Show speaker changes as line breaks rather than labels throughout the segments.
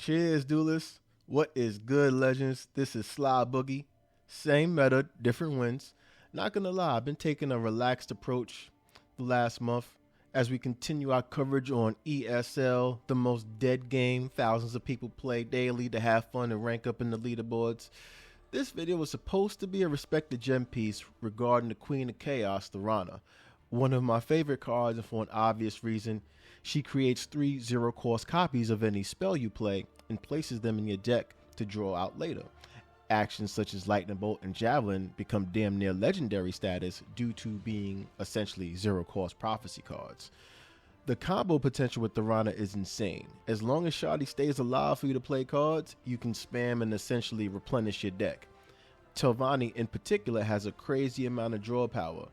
Cheers, duelists. What is good, legends? This is Sly Boogie. Same meta, different wins. Not gonna lie, I've been taking a relaxed approach the last month as we continue our coverage on ESL, the most dead game thousands of people play daily to have fun and rank up in the leaderboards. This video was supposed to be a respected gem piece regarding the Queen of Chaos, Therana. One of my favorite cards, and for an obvious reason. She creates 3 0-cost copies of any spell you play and places them in your deck to draw out later. Actions such as Lightning Bolt and Javelin become damn near legendary status due to being essentially 0-cost prophecy cards. The combo potential with Therana is insane. As long as Shoddy stays alive for you to play cards, you can spam and essentially replenish your deck. Telvanni in particular has a crazy amount of draw power.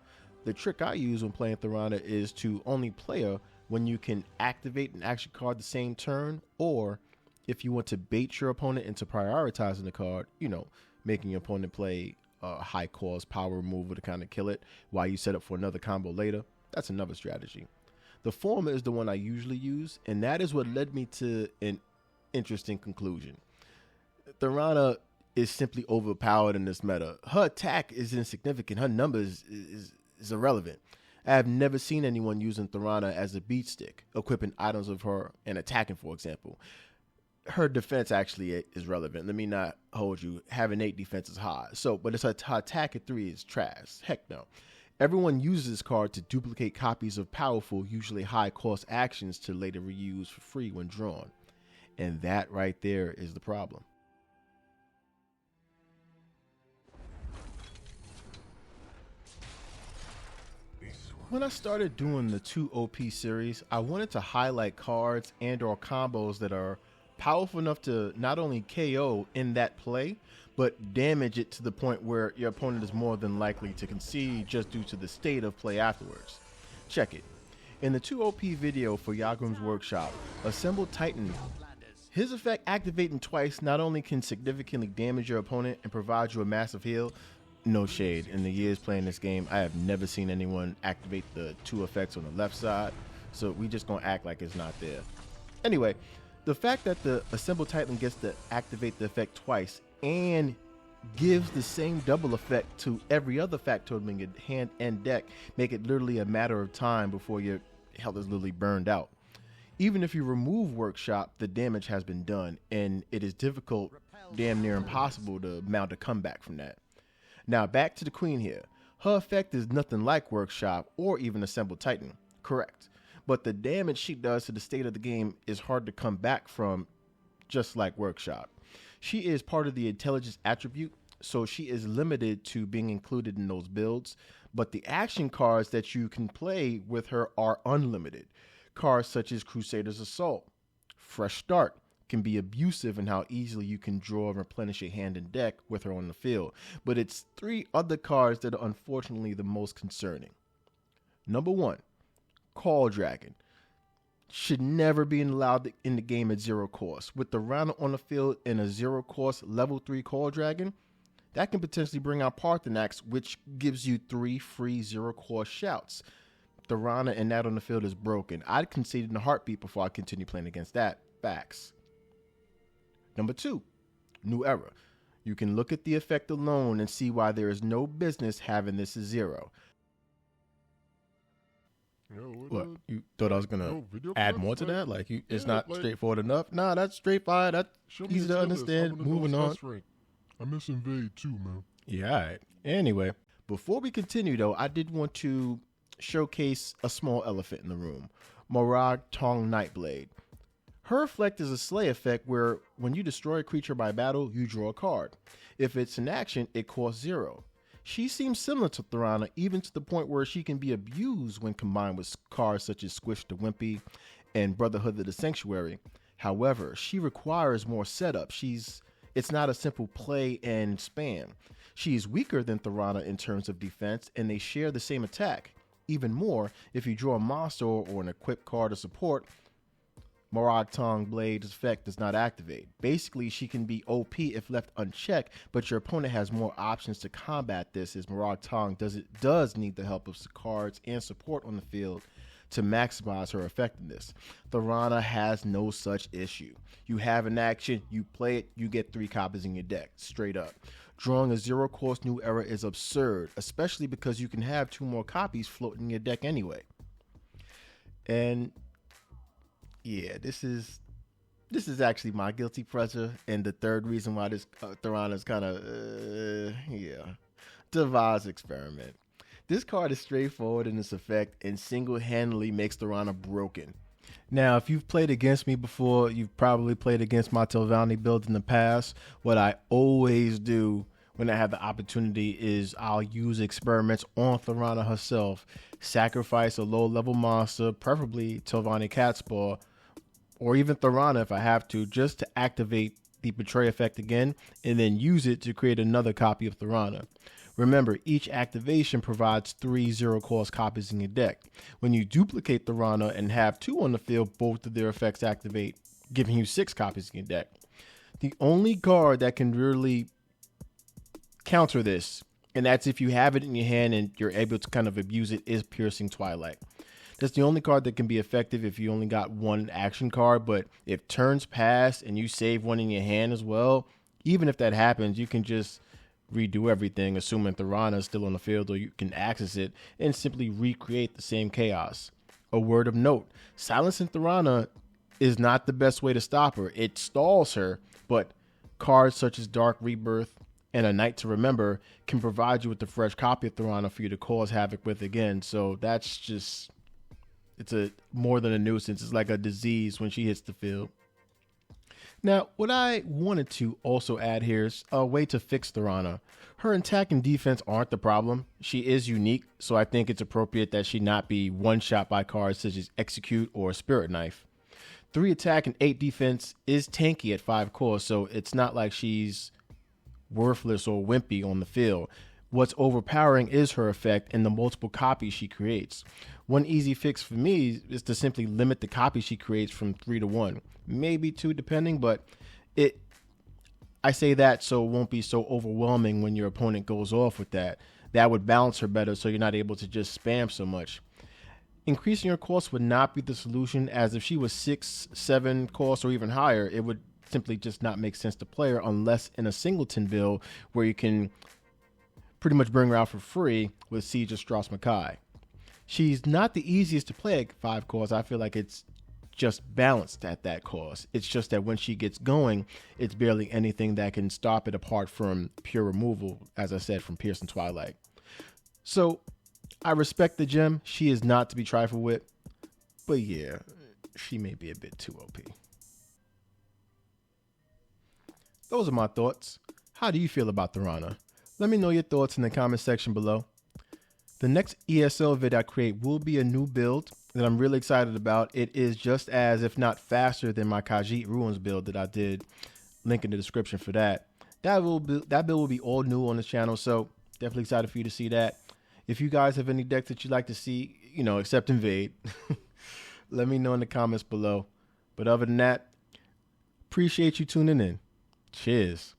The trick I use when playing Therana is to only play her when you can activate an action card the same turn, or if you want to bait your opponent into prioritizing the card, making your opponent play a high cost power removal to kind of kill it while you set up for another combo later. That's another strategy. The former is the one I usually use, and that is what led me to an interesting conclusion. Therana is simply overpowered in this meta. Her attack is insignificant. Her numbers is irrelevant. I have never seen anyone using Therana as a beat stick, equipping items of her and attacking, for example. Her defense actually is relevant. Let me not hold you. Having 8 defense is high. But it's her attack at 3 is trash. Heck no. Everyone uses this card to duplicate copies of powerful, usually high-cost actions to later reuse for free when drawn. And that right there is the problem. When I started doing the 2 OP series, I wanted to highlight cards and or combos that are powerful enough to not only KO in that play, but damage it to the point where your opponent is more than likely to concede just due to the state of play afterwards. Check it. In the 2 OP video for Yagram's Workshop, Assembled Titan, his effect activating twice not only can significantly damage your opponent and provide you a massive heal. No shade. In the years playing this game, I have never seen anyone activate the 2 effects on the left side, so we just gonna act like it's not there. Anyway, the fact that the Assembled Titan gets to activate the effect twice and gives the same double effect to every other factotum in your hand and deck make it literally a matter of time before your health is literally burned out. Even if you remove Workshop, the damage has been done, and it is difficult, damn near impossible, to mount a comeback from that. Now back to the Queen here. Her effect is nothing like Workshop or even Assembled Titan, correct. But the damage she does to the state of the game is hard to come back from, just like Workshop. She is part of the intelligence attribute, so she is limited to being included in those builds, but the action cards that you can play with her are unlimited. Cards such as Crusader's Assault, Fresh Start, can be abusive in how easily you can draw and replenish your hand and deck with her on the field, but it's 3 other cards that are unfortunately the most concerning. Number 1, Call Dragon. Should never be allowed in the game at 0 cost. With the Therana on the field in a 0 cost level 3 Call Dragon, that can potentially bring out Parthenax, which gives you 3 free 0 cost shouts. Therana and that on the field is broken. I'd concede in a heartbeat before I continue playing against that. Facts. Number 2, New Era. You can look at the effect alone and see why there is no business having this as 0. What? You thought I was gonna add more to that? Like, it's not straightforward enough? Nah, that's straightforward. That's easy to understand. Moving on.
I miss Invade too, man.
Yeah, all right. Anyway, before we continue though, I did want to showcase a small elephant in the room. Morag Tong Nightblade. Her effect is a slay effect where when you destroy a creature by battle, you draw a card. If it's an action, it costs 0. She seems similar to Therana, even to the point where she can be abused when combined with cards such as Squish the Wimpy and Brotherhood of the Sanctuary. However, she requires more setup. It's not a simple play and spam. She is weaker than Therana in terms of defense, and they share the same attack. Even more, if you draw a monster or an equipped card of support, Morag Tong Blade's effect does not activate. Basically, she can be OP if left unchecked, but your opponent has more options to combat this, as Morag Tong does need the help of cards and support on the field to maximize her effectiveness. Therana has no such issue. You have an action, you play it, you get 3 copies in your deck, straight up. Drawing a 0-cost New Era is absurd, especially because you can have 2 more copies floating in your deck anyway. And yeah, this is actually my guilty pleasure, and the third reason why this Therana is kind of devised experiment. This card is straightforward in its effect and single-handedly makes Therana broken. Now, if you've played against me before, you've probably played against my Telvanni build in the past. What I always do when I have the opportunity is I'll use experiments on Therana herself, sacrifice a low-level monster, preferably Telvanni Catspaw, or even Therana if I have to, just to activate the Betray effect again, and then use it to create another copy of Therana. Remember, each activation provides 3 0-cost copies in your deck. When you duplicate Therana and have 2 on the field, both of their effects activate, giving you 6 copies in your deck. The only card that can really counter this, and that's if you have it in your hand and you're able to kind of abuse it, is Piercing Twilight. That's the only card that can be effective if you only got 1 action card, but if turns pass and you save 1 in your hand as well, even if that happens, you can just redo everything, assuming Therana is still on the field, or you can access it and simply recreate the same chaos. A word of note, silencing Therana is not the best way to stop her. It stalls her, but cards such as Dark Rebirth and A Night to Remember can provide you with a fresh copy of Therana for you to cause havoc with again. So that's just, it's a more than a nuisance. It's like a disease when she hits the field. Now, what I wanted to also add here is a way to fix Therana. Her attack and defense aren't the problem. She is unique, so I think it's appropriate that she not be one-shot by cards such as Execute or Spirit Knife. 3 attack and 8 defense is tanky at 5 cores, so it's not like she's worthless or wimpy on the field. What's overpowering is her effect and the multiple copies she creates. One easy fix for me is to simply limit the copies she creates from 3 to 1, maybe 2 depending, but I say that so it won't be so overwhelming when your opponent goes off with that. That would balance her better so you're not able to just spam so much. Increasing her cost would not be the solution, as if she was 6, 7 cost or even higher, it would simply just not make sense to play her unless in a singleton build where you can pretty much bring her out for free with Siege of Strauss Mackay. She's not the easiest to play at 5 cores. I feel like it's just balanced at that cost. It's just that when she gets going, it's barely anything that can stop it apart from pure removal, as I said, from Piercing Twilight. So I respect the gem. She is not to be trifled with, but yeah, she may be a bit too OP. Those are my thoughts. How do you feel about Therana? Let me know your thoughts in the comment section below. The next ESL vid I create will be a new build that I'm really excited about. It is just as, if not faster, than my Khajiit Ruins build that I did. Link in the description for that. That build will be all new on the channel, so definitely excited for you to see that. If you guys have any decks that you'd like to see, except Invade, let me know in the comments below. But other than that, appreciate you tuning in. Cheers.